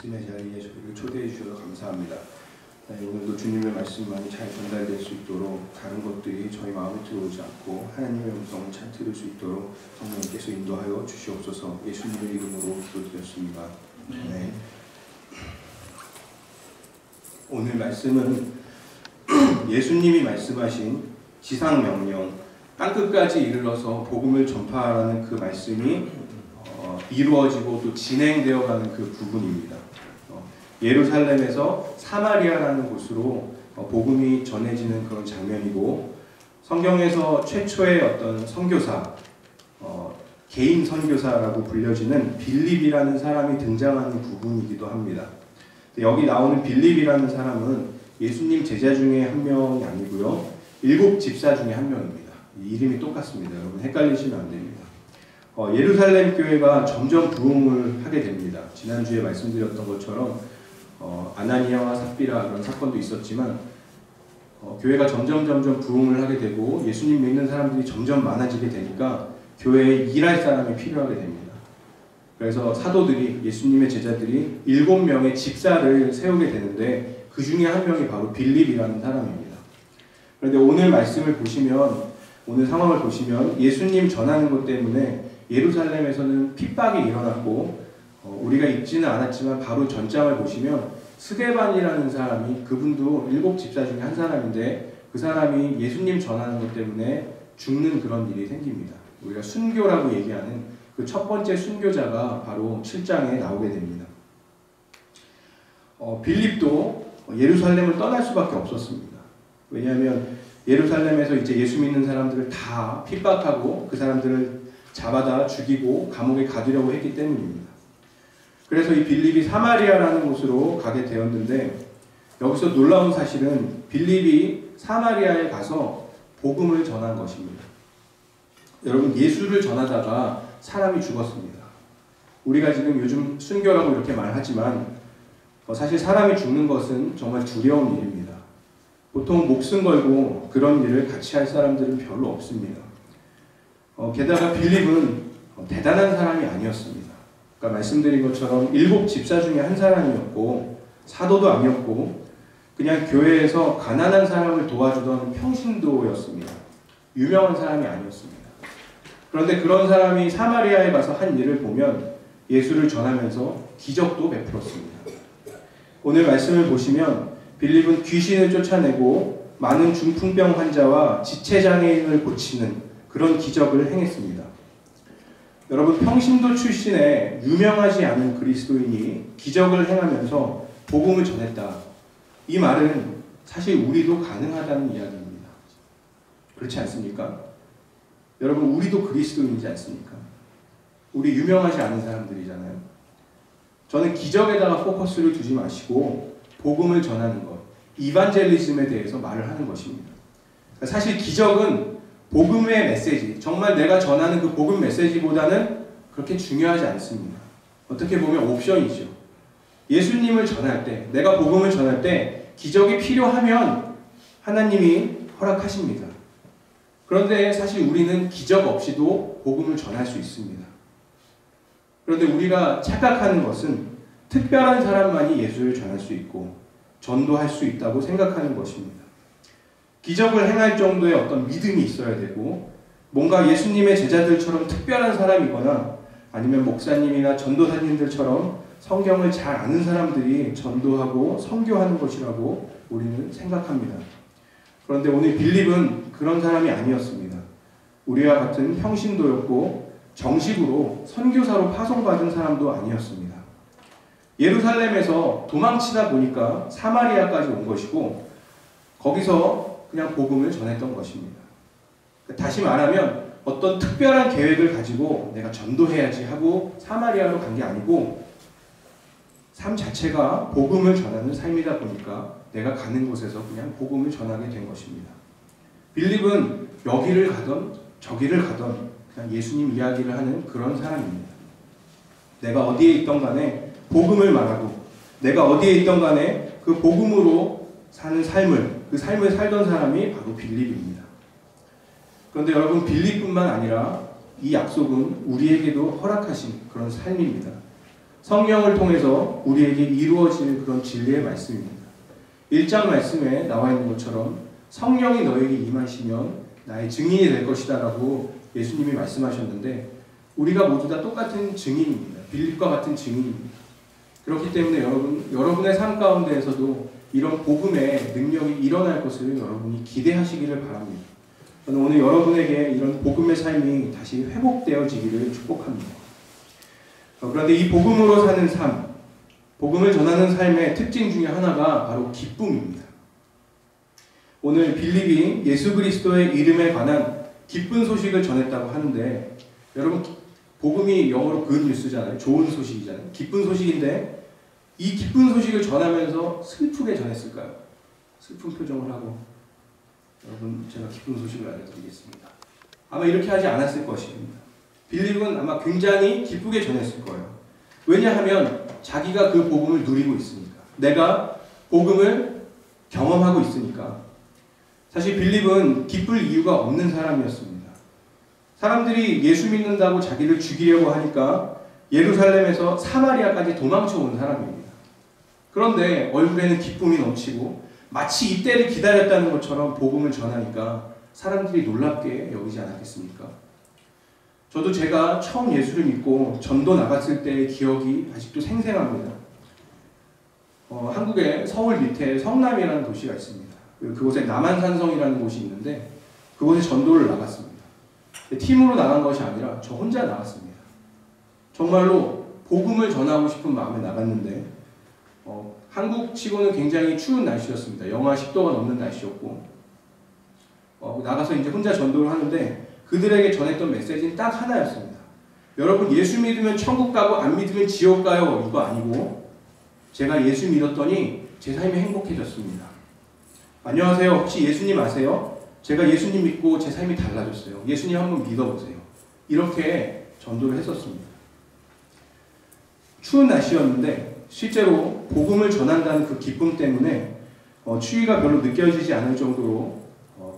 말씀의 자리에 저희를 초대해 주셔서 감사합니다. 오늘도 주님의 말씀만이 잘 전달될 수 있도록 다른 것들이 저희 마음에 들어오지 않고 하나님의 음성을 잘 들을 수 있도록 성령님께서 인도하여 주시옵소서. 예수님의 이름으로 기도드렸습니다. 네. 오늘 말씀은 예수님이 말씀하신 지상명령, 땅끝까지 이르러서 복음을 전파하라는 그 말씀이 이루어지고 또 진행되어가는 그 부분입니다. 예루살렘에서 사마리아라는 곳으로 복음이 전해지는 그런 장면이고, 성경에서 최초의 어떤 선교사, 개인 선교사라고 불려지는 빌립이라는 사람이 등장하는 부분이기도 합니다. 여기 나오는 빌립이라는 사람은 예수님 제자 중에 한 명이 아니고요, 7 집사 중에 한 명입니다. 이름이 똑같습니다. 여러분 헷갈리시면 안 됩니다. 예루살렘 교회가 점점 부흥을 하게 됩니다. 지난주에 말씀드렸던 것처럼 아나니아와 삽비라 그런 사건도 있었지만 교회가 점점 부흥을 하게 되고 예수님 믿는 사람들이 점점 많아지게 되니까 교회에 일할 사람이 필요하게 됩니다. 그래서 사도들이, 예수님의 제자들이 7명의 집사를 세우게 되는데 그 중에 한 명이 바로 빌립이라는 사람입니다. 그런데 오늘 말씀을 보시면, 오늘 상황을 보시면 예수님 전하는 것 때문에 예루살렘에서는 핍박이 일어났고, 우리가 읽지는 않았지만 바로 전장을 보시면 스데반이라는 사람이, 그분도 7 집사 중에 한 사람인데 그 사람이 예수님 전하는 것 때문에 죽는 그런 일이 생깁니다. 우리가 순교라고 얘기하는 그 첫 번째 순교자가 바로 7장에 나오게 됩니다. 빌립도 예루살렘을 떠날 수밖에 없었습니다. 왜냐하면 예루살렘에서 이제 예수 믿는 사람들을 다 핍박하고 그 사람들을 잡아다 죽이고 감옥에 가두려고 했기 때문입니다. 그래서 이 빌립이 사마리아라는 곳으로 가게 되었는데, 여기서 놀라운 사실은 빌립이 사마리아에 가서 복음을 전한 것입니다. 여러분, 예수를 전하다가 사람이 죽었습니다. 우리가 지금 요즘 순교라고 이렇게 말하지만 사실 사람이 죽는 것은 정말 두려운 일입니다. 보통 목숨 걸고 그런 일을 같이 할 사람들은 별로 없습니다. 게다가 빌립은 대단한 사람이 아니었습니다. 그러니까 말씀드린 것처럼 7 집사 중에 한 사람이었고, 사도도 아니었고, 그냥 교회에서 가난한 사람을 도와주던 평신도였습니다. 유명한 사람이 아니었습니다. 그런데 그런 사람이 사마리아에 가서 한 일을 보면 예수를 전하면서 기적도 베풀었습니다. 오늘 말씀을 보시면 빌립은 귀신을 쫓아내고 많은 중풍병 환자와 지체장애인을 고치는 그런 기적을 행했습니다. 여러분, 평신도 출신의 유명하지 않은 그리스도인이 기적을 행하면서 복음을 전했다. 이 말은 사실 우리도 가능하다는 이야기입니다. 그렇지 않습니까? 여러분, 우리도 그리스도인이지 않습니까? 우리 유명하지 않은 사람들이잖아요. 저는 기적에다가 포커스를 두지 마시고 복음을 전하는 것, 이반젤리즘에 대해서 말을 하는 것입니다. 사실 기적은 복음의 메시지, 정말 내가 전하는 그 복음 메시지보다는 그렇게 중요하지 않습니다. 어떻게 보면 옵션이죠. 예수님을 전할 때, 내가 복음을 전할 때 기적이 필요하면 하나님이 허락하십니다. 그런데 사실 우리는 기적 없이도 복음을 전할 수 있습니다. 그런데 우리가 착각하는 것은 특별한 사람만이 예수를 전할 수 있고 전도할 수 있다고 생각하는 것입니다. 기적을 행할 정도의 어떤 믿음이 있어야 되고, 뭔가 예수님의 제자들처럼 특별한 사람이거나 아니면 목사님이나 전도사님들처럼 성경을 잘 아는 사람들이 전도하고 선교하는 것이라고 우리는 생각합니다. 그런데 오늘 빌립은 그런 사람이 아니었습니다. 우리와 같은 평신도였고 정식으로 선교사로 파송받은 사람도 아니었습니다. 예루살렘에서 도망치다 보니까 사마리아까지 온 것이고 거기서 그냥 복음을 전했던 것입니다. 다시 말하면 어떤 특별한 계획을 가지고 내가 전도해야지 하고 사마리아로 간 게 아니고 삶 자체가 복음을 전하는 삶이다 보니까 내가 가는 곳에서 그냥 복음을 전하게 된 것입니다. 빌립은 여기를 가던 저기를 가던 그냥 예수님 이야기를 하는 그런 사람입니다. 내가 어디에 있던 간에 복음을 말하고, 내가 어디에 있던 간에 그 복음으로 사는 삶을, 그 삶을 살던 사람이 바로 빌립입니다. 그런데 여러분, 빌립뿐만 아니라 이 약속은 우리에게도 허락하신 그런 삶입니다. 성령을 통해서 우리에게 이루어지는 그런 진리의 말씀입니다. 1장 말씀에 나와 있는 것처럼 성령이 너에게 임하시면 나의 증인이 될 것이다 라고 예수님이 말씀하셨는데, 우리가 모두 다 똑같은 증인입니다. 빌립과 같은 증인입니다. 그렇기 때문에 여러분의 삶 가운데에서도 이런 복음의 능력이 일어날 것을 여러분이 기대하시기를 바랍니다. 저는 오늘 여러분에게 이런 복음의 삶이 다시 회복되어지기를 축복합니다. 그런데 이 복음으로 사는 삶, 복음을 전하는 삶의 특징 중에 하나가 바로 기쁨입니다. 오늘 빌립이 예수 그리스도의 이름에 관한 기쁜 소식을 전했다고 하는데, 여러분 복음이 영어로 good news잖아요. 좋은 소식이잖아요. 기쁜 소식인데 이 기쁜 소식을 전하면서 슬프게 전했을까요? 슬픈 표정을 하고 여러분 제가 기쁜 소식을 알려드리겠습니다. 아마 이렇게 하지 않았을 것입니다. 빌립은 아마 굉장히 기쁘게 전했을 거예요. 왜냐하면 자기가 그 복음을 누리고 있으니까. 내가 복음을 경험하고 있으니까. 사실 빌립은 기쁠 이유가 없는 사람이었습니다. 사람들이 예수 믿는다고 자기를 죽이려고 하니까 예루살렘에서 사마리아까지 도망쳐 온 사람입니다. 그런데 얼굴에는 기쁨이 넘치고 마치 이때를 기다렸다는 것처럼 복음을 전하니까 사람들이 놀랍게 여기지 않았겠습니까? 저도 제가 처음 예수를 믿고 전도 나갔을 때의 기억이 아직도 생생합니다. 한국의 서울 밑에 성남이라는 도시가 있습니다. 그곳에 남한산성이라는 곳이 있는데 그곳에 전도를 나갔습니다. 팀으로 나간 것이 아니라 저 혼자 나갔습니다. 정말로 복음을 전하고 싶은 마음에 나갔는데 한국 치고는 굉장히 추운 날씨였습니다. 영하 10도가 넘는 날씨였고 나가서 이제 혼자 전도를 하는데 그들에게 전했던 메시지는 딱 하나였습니다. 여러분 예수 믿으면 천국 가고 안 믿으면 지옥 가요. 이거 아니고 제가 예수 믿었더니 제 삶이 행복해졌습니다. 안녕하세요. 혹시 예수님 아세요? 제가 예수님 믿고 제 삶이 달라졌어요. 예수님 한번 믿어보세요. 이렇게 전도를 했었습니다. 추운 날씨였는데 실제로 복음을 전한다는 그 기쁨 때문에 추위가 별로 느껴지지 않을 정도로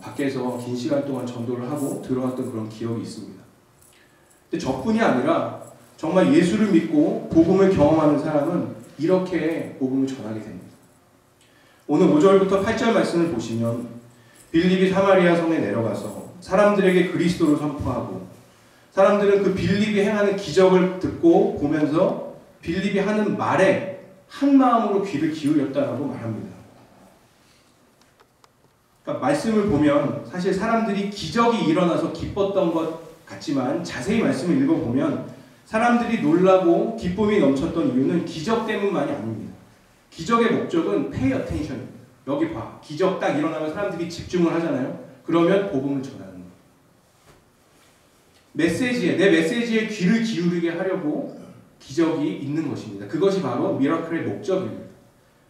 밖에서 긴 시간 동안 전도를 하고 들어왔던 그런 기억이 있습니다. 근데 저뿐이 아니라 정말 예수를 믿고 복음을 경험하는 사람은 이렇게 복음을 전하게 됩니다. 오늘 5절부터 8절 말씀을 보시면 빌립이 사마리아 성에 내려가서 사람들에게 그리스도를 선포하고, 사람들은 그 빌립이 행하는 기적을 듣고 보면서 빌립이 하는 말에 한 마음으로 귀를 기울였다라고 말합니다. 그러니까 말씀을 보면 사실 사람들이 기적이 일어나서 기뻤던 것 같지만 자세히 말씀을 읽어보면 사람들이 놀라고 기쁨이 넘쳤던 이유는 기적 때문만이 아닙니다. 기적의 목적은 pay attention입니다. 여기 봐. 기적 딱 일어나면 사람들이 집중을 하잖아요. 그러면 복음을 전하는 거예요. 내 메시지에 귀를 기울이게 하려고 기적이 있는 것입니다. 그것이 바로 미라클의 목적입니다.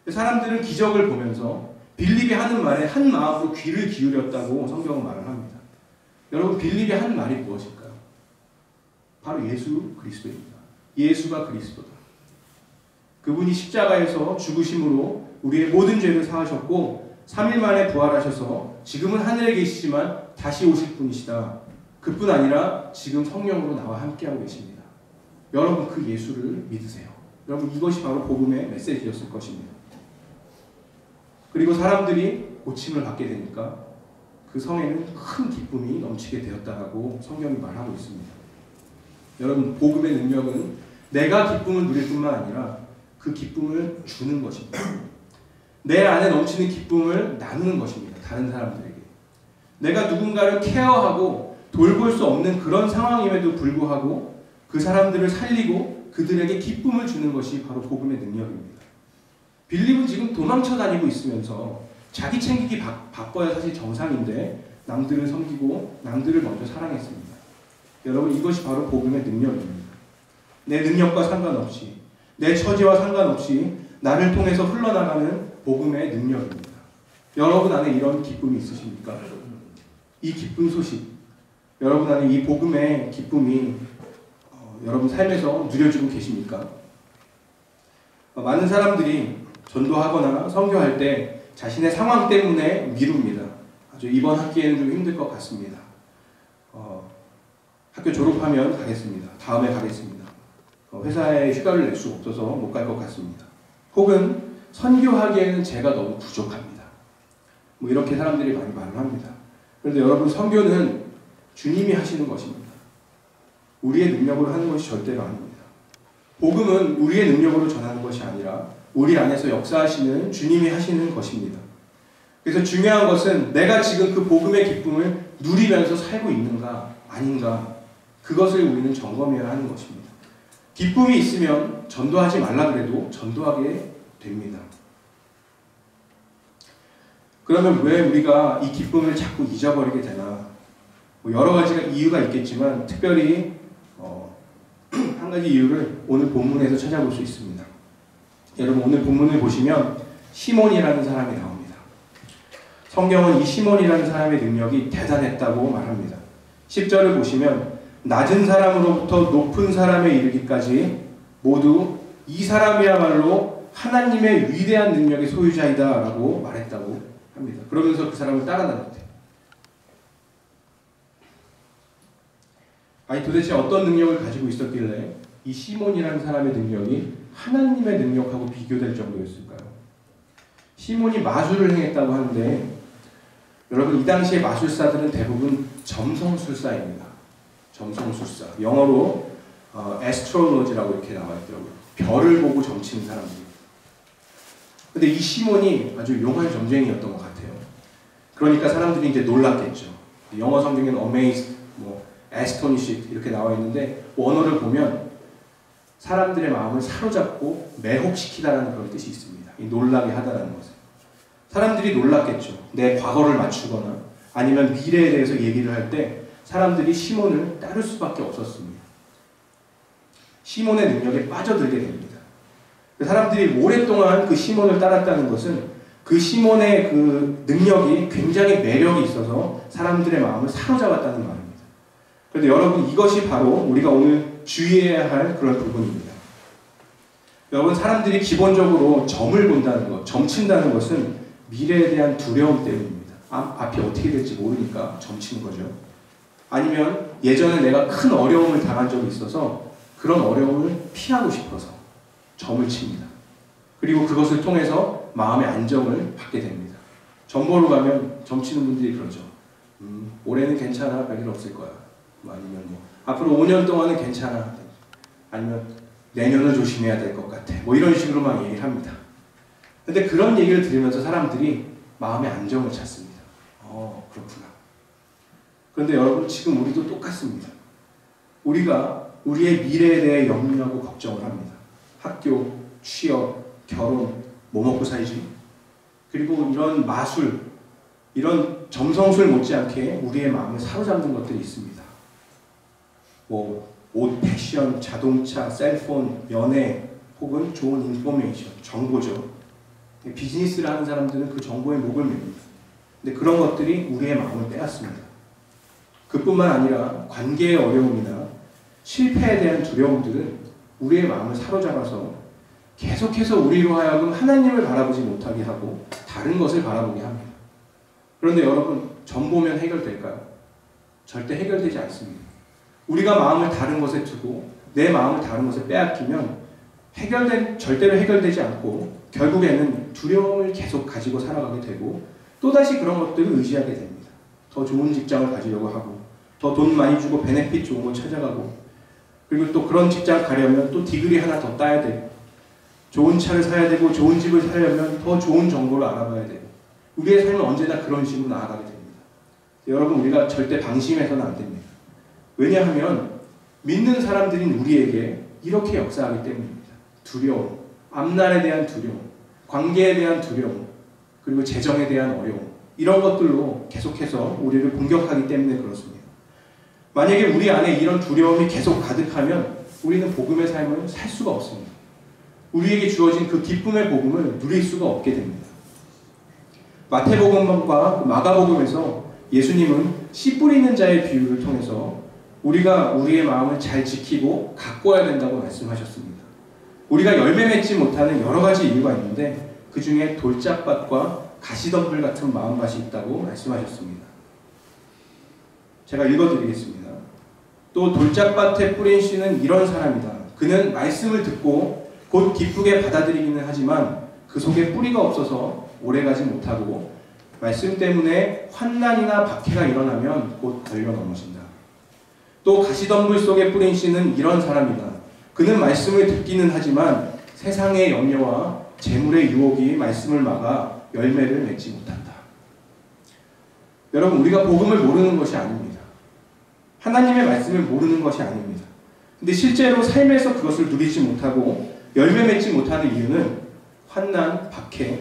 사람들은 기적을 보면서 빌립이 하는 말에 한 마음으로 귀를 기울였다고 성경은 말을 합니다. 여러분 빌립이 한 말이 무엇일까요? 바로 예수 그리스도입니다. 예수가 그리스도다. 그분이 십자가에서 죽으심으로 우리의 모든 죄를 사하셨고 3일 만에 부활하셔서 지금은 하늘에 계시지만 다시 오실 분이시다. 그뿐 아니라 지금 성령으로 나와 함께하고 계십니다. 여러분 그 예수를 믿으세요. 여러분 이것이 바로 복음의 메시지였을 것입니다. 그리고 사람들이 고침을 받게 되니까 그 성에는 큰 기쁨이 넘치게 되었다고 성경이 말하고 있습니다. 여러분 복음의 능력은 내가 기쁨을 누릴 뿐만 아니라 그 기쁨을 주는 것입니다. 내 안에 넘치는 기쁨을 나누는 것입니다. 다른 사람들에게. 내가 누군가를 케어하고 돌볼 수 없는 그런 상황임에도 불구하고 그 사람들을 살리고 그들에게 기쁨을 주는 것이 바로 복음의 능력입니다. 빌립은 지금 도망쳐 다니고 있으면서 자기 챙기기 바빠야 사실 정상인데 남들을 섬기고 남들을 먼저 사랑했습니다. 여러분 이것이 바로 복음의 능력입니다. 내 능력과 상관없이 내 처지와 상관없이 나를 통해서 흘러나가는 복음의 능력입니다. 여러분 안에 이런 기쁨이 있으십니까? 이 기쁜 소식, 여러분 안에 이 복음의 기쁨이 여러분 삶에서 누려지고 계십니까? 많은 사람들이 전도하거나 선교할 때 자신의 상황 때문에 미룹니다. 아주 이번 학기에는 좀 힘들 것 같습니다. 학교 졸업하면 가겠습니다. 다음에 가겠습니다. 회사에 휴가를 낼 수 없어서 못 갈 것 같습니다. 혹은 선교하기에는 제가 너무 부족합니다. 뭐 이렇게 사람들이 많이 말을 합니다. 그런데 여러분, 선교는 주님이 하시는 것입니다. 우리의 능력으로 하는 것이 절대로 아닙니다. 복음은 우리의 능력으로 전하는 것이 아니라 우리 안에서 역사하시는 주님이 하시는 것입니다. 그래서 중요한 것은 내가 지금 그 복음의 기쁨을 누리면서 살고 있는가 아닌가, 그것을 우리는 점검해야 하는 것입니다. 기쁨이 있으면 전도하지 말라 그래도 전도하게 됩니다. 그러면 왜 우리가 이 기쁨을 자꾸 잊어버리게 되나? 뭐 여러 가지가 이유가 있겠지만 특별히 한 가지 이유를 오늘 본문에서 찾아볼 수 있습니다. 여러분, 오늘 본문을 보시면 시몬이라는 사람이 나옵니다. 성경은 이 시몬이라는 사람의 능력이 대단했다고 말합니다. 10절을 보시면 낮은 사람으로부터 높은 사람에 이르기까지 모두 이 사람이야말로 하나님의 위대한 능력의 소유자이다 라고 말했다고 합니다. 그러면서 그 사람을 따라다녔대요. 아니, 도대체 어떤 능력을 가지고 있었길래 이 시몬이라는 사람의 능력이 하나님의 능력하고 비교될 정도였을까요? 시몬이 마술을 행했다고 하는데, 여러분, 이 당시의 마술사들은 대부분 점성술사입니다. 점성술사. 영어로 astrology라고 이렇게 나와 있더라고요. 별을 보고 점치는 사람들. 근데 이 시몬이 아주 용한 점쟁이였던 것 같아요. 그러니까 사람들이 이제 놀랐겠죠. 영어 성경에는 amazed, astonished 이렇게 나와 있는데, 원어를 보면 사람들의 마음을 사로잡고 매혹시키다라는 그런 뜻이 있습니다. 이 놀라게 하다라는 것은. 사람들이 놀랐겠죠. 내 과거를 맞추거나 아니면 미래에 대해서 얘기를 할 때 사람들이 시몬을 따를 수밖에 없었습니다. 시몬의 능력에 빠져들게 됩니다. 사람들이 오랫동안 그 시몬을 따랐다는 것은 그 시몬의 그 능력이 굉장히 매력이 있어서 사람들의 마음을 사로잡았다는 말입니다. 그런데 여러분, 이것이 바로 우리가 오늘 주의해야 할 그런 부분입니다. 여러분, 사람들이 기본적으로 점을 본다는 것, 점친다는 것은 미래에 대한 두려움 때문입니다. 앞이 어떻게 될지 모르니까 점치는 거죠. 아니면 예전에 내가 큰 어려움을 당한 적이 있어서 그런 어려움을 피하고 싶어서 점을 칩니다. 그리고 그것을 통해서 마음의 안정을 받게 됩니다. 점 보러 가면 점치는 분들이 그러죠. 올해는 괜찮아, 별일 없을 거야. 아니면 앞으로 5년 동안은 괜찮아. 아니면 내년은 조심해야 될 것 같아. 이런 식으로 막 얘기를 합니다. 근데 그런 얘기를 들으면서 사람들이 마음의 안정을 찾습니다. 그렇구나. 그런데 여러분, 지금 우리도 똑같습니다. 우리가 우리의 미래에 대해 염려하고 걱정을 합니다. 학교, 취업, 결혼, 뭐 먹고 살지? 그리고 이런 마술, 이런 점성술 못지않게 우리의 마음을 사로잡는 것들이 있습니다. 옷, 패션, 자동차, 셀폰, 연애, 혹은 좋은 인포메이션, 정보죠. 비즈니스를 하는 사람들은 그 정보에 목을 맵니다. 근데 그런 것들이 우리의 마음을 빼앗습니다. 그뿐만 아니라 관계의 어려움이나 실패에 대한 두려움들은 우리의 마음을 사로잡아서 계속해서 우리로 하여금 하나님을 바라보지 못하게 하고 다른 것을 바라보게 합니다. 그런데 여러분, 점 보면 해결될까요? 절대 해결되지 않습니다. 우리가 마음을 다른 것에 두고 내 마음을 다른 것에 빼앗기면 절대로 해결되지 않고 결국에는 두려움을 계속 가지고 살아가게 되고 또다시 그런 것들을 의지하게 됩니다. 더 좋은 직장을 가지려고 하고 더 돈 많이 주고 베네핏 좋은 거 찾아가고 그리고 또 그런 직장 가려면 또 디그리 하나 더 따야 되고 좋은 차를 사야 되고 좋은 집을 사려면 더 좋은 정보를 알아봐야 되고 우리의 삶은 언제나 그런 식으로 나아가게 됩니다. 여러분, 우리가 절대 방심해서는 안 됩니다. 왜냐하면 믿는 사람들인 우리에게 이렇게 역사하기 때문입니다. 두려움, 앞날에 대한 두려움, 관계에 대한 두려움, 그리고 재정에 대한 어려움, 이런 것들로 계속해서 우리를 공격하기 때문에 그렇습니다. 만약에 우리 안에 이런 두려움이 계속 가득하면 우리는 복음의 삶을 살 수가 없습니다. 우리에게 주어진 그 기쁨의 복음을 누릴 수가 없게 됩니다. 마태복음과 마가복음에서 예수님은 씨 뿌리는 자의 비유를 통해서 우리가 우리의 마음을 잘 지키고 가꿔야 된다고 말씀하셨습니다. 우리가 열매 맺지 못하는 여러 가지 이유가 있는데 그 중에 돌짝밭과 가시덤불 같은 마음밭이 있다고 말씀하셨습니다. 제가 읽어드리겠습니다. 또 돌짝밭에 뿌린 씨는 이런 사람이다. 그는 말씀을 듣고 곧 기쁘게 받아들이기는 하지만 그 속에 뿌리가 없어서 오래가지 못하고 말씀 때문에 환난이나 박해가 일어나면 곧 걸려 넘어진다. 또 가시덤불 속에 뿌린 씨는 이런 사람이다. 그는 말씀을 듣기는 하지만 세상의 염려와 재물의 유혹이 말씀을 막아 열매를 맺지 못한다. 여러분, 우리가 복음을 모르는 것이 아닙니다. 하나님의 말씀을 모르는 것이 아닙니다. 근데 실제로 삶에서 그것을 누리지 못하고 열매 맺지 못하는 이유는 환난, 박해,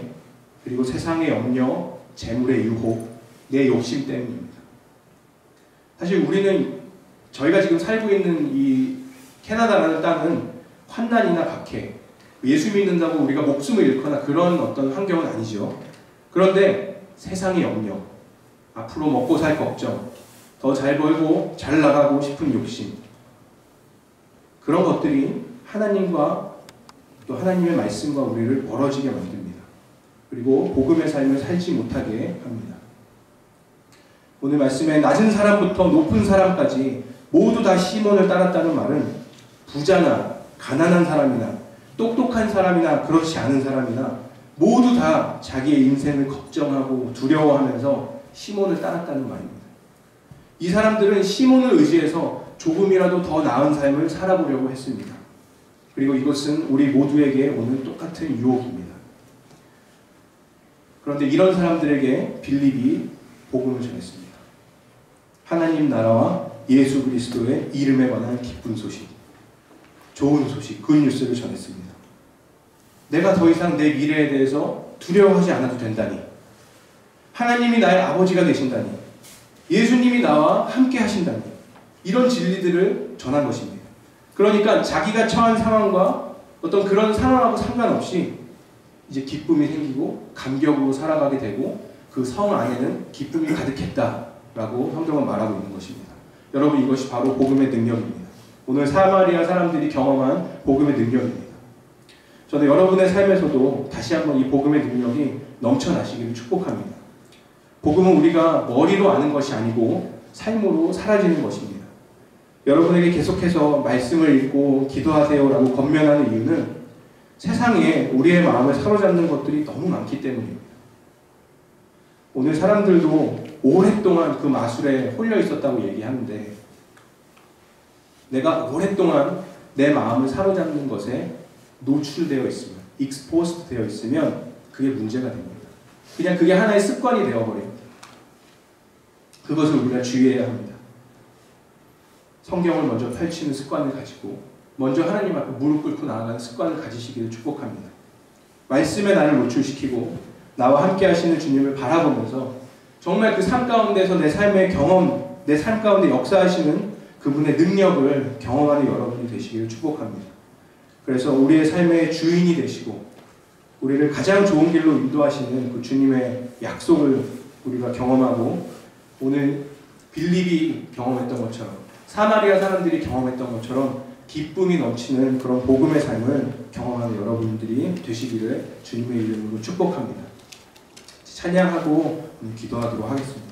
그리고 세상의 염려, 재물의 유혹, 내 욕심 때문입니다. 사실 저희가 지금 살고 있는 이 캐나다라는 땅은 환난이나 박해, 예수 믿는다고 우리가 목숨을 잃거나 그런 어떤 환경은 아니죠. 그런데 세상의 염려, 앞으로 먹고 살 걱정, 더 잘 벌고 잘 나가고 싶은 욕심, 그런 것들이 하나님과 또 하나님의 말씀과 우리를 멀어지게 만듭니다. 그리고 복음의 삶을 살지 못하게 합니다. 오늘 말씀에 낮은 사람부터 높은 사람까지 모두 다 시몬을 따랐다는 말은 부자나 가난한 사람이나 똑똑한 사람이나 그렇지 않은 사람이나 모두 다 자기의 인생을 걱정하고 두려워하면서 시몬을 따랐다는 말입니다. 이 사람들은 시몬을 의지해서 조금이라도 더 나은 삶을 살아보려고 했습니다. 그리고 이것은 우리 모두에게 오는 똑같은 유혹입니다. 그런데 이런 사람들에게 빌립이 복음을 전했습니다. 하나님 나라와 예수 그리스도의 이름에 관한 기쁜 소식, 좋은 소식, 굿뉴스를 전했습니다. 내가 더 이상 내 미래에 대해서 두려워하지 않아도 된다니, 하나님이 나의 아버지가 되신다니, 예수님이 나와 함께 하신다니, 이런 진리들을 전한 것입니다. 그러니까 자기가 처한 상황과 어떤 그런 상황하고 상관없이 이제 기쁨이 생기고 감격으로 살아가게 되고 그 성 안에는 기쁨이 가득했다라고 성경은 말하고 있는 것입니다. 여러분, 이것이 바로 복음의 능력입니다. 오늘 사마리아 사람들이 경험한 복음의 능력입니다. 저는 여러분의 삶에서도 다시 한번 이 복음의 능력이 넘쳐나시기를 축복합니다. 복음은 우리가 머리로 아는 것이 아니고 삶으로 사라지는 것입니다. 여러분에게 계속해서 말씀을 읽고 기도하세요라고 권면하는 이유는 세상에 우리의 마음을 사로잡는 것들이 너무 많기 때문입니다. 오늘 사람들도 오랫동안 그 마술에 홀려 있었다고 얘기하는데, 내가 오랫동안 내 마음을 사로잡는 것에 노출되어 있으면, exposed 되어 있으면 그게 문제가 됩니다. 그냥 그게 하나의 습관이 되어버립니다. 그것을 우리가 주의해야 합니다. 성경을 먼저 펼치는 습관을 가지고 먼저 하나님 앞에 무릎 꿇고 나아가는 습관을 가지시기를 축복합니다. 말씀에 나를 노출시키고 나와 함께 하시는 주님을 바라보면서 정말 그 삶 가운데서 내 삶의 경험, 내 삶 가운데 역사하시는 그분의 능력을 경험하는 여러분이 되시기를 축복합니다. 그래서 우리의 삶의 주인이 되시고 우리를 가장 좋은 길로 인도하시는 그 주님의 약속을 우리가 경험하고, 오늘 빌립이 경험했던 것처럼, 사마리아 사람들이 경험했던 것처럼 기쁨이 넘치는 그런 복음의 삶을 경험하는 여러분들이 되시기를 주님의 이름으로 축복합니다. 찬양하고 기도하도록 하겠습니다.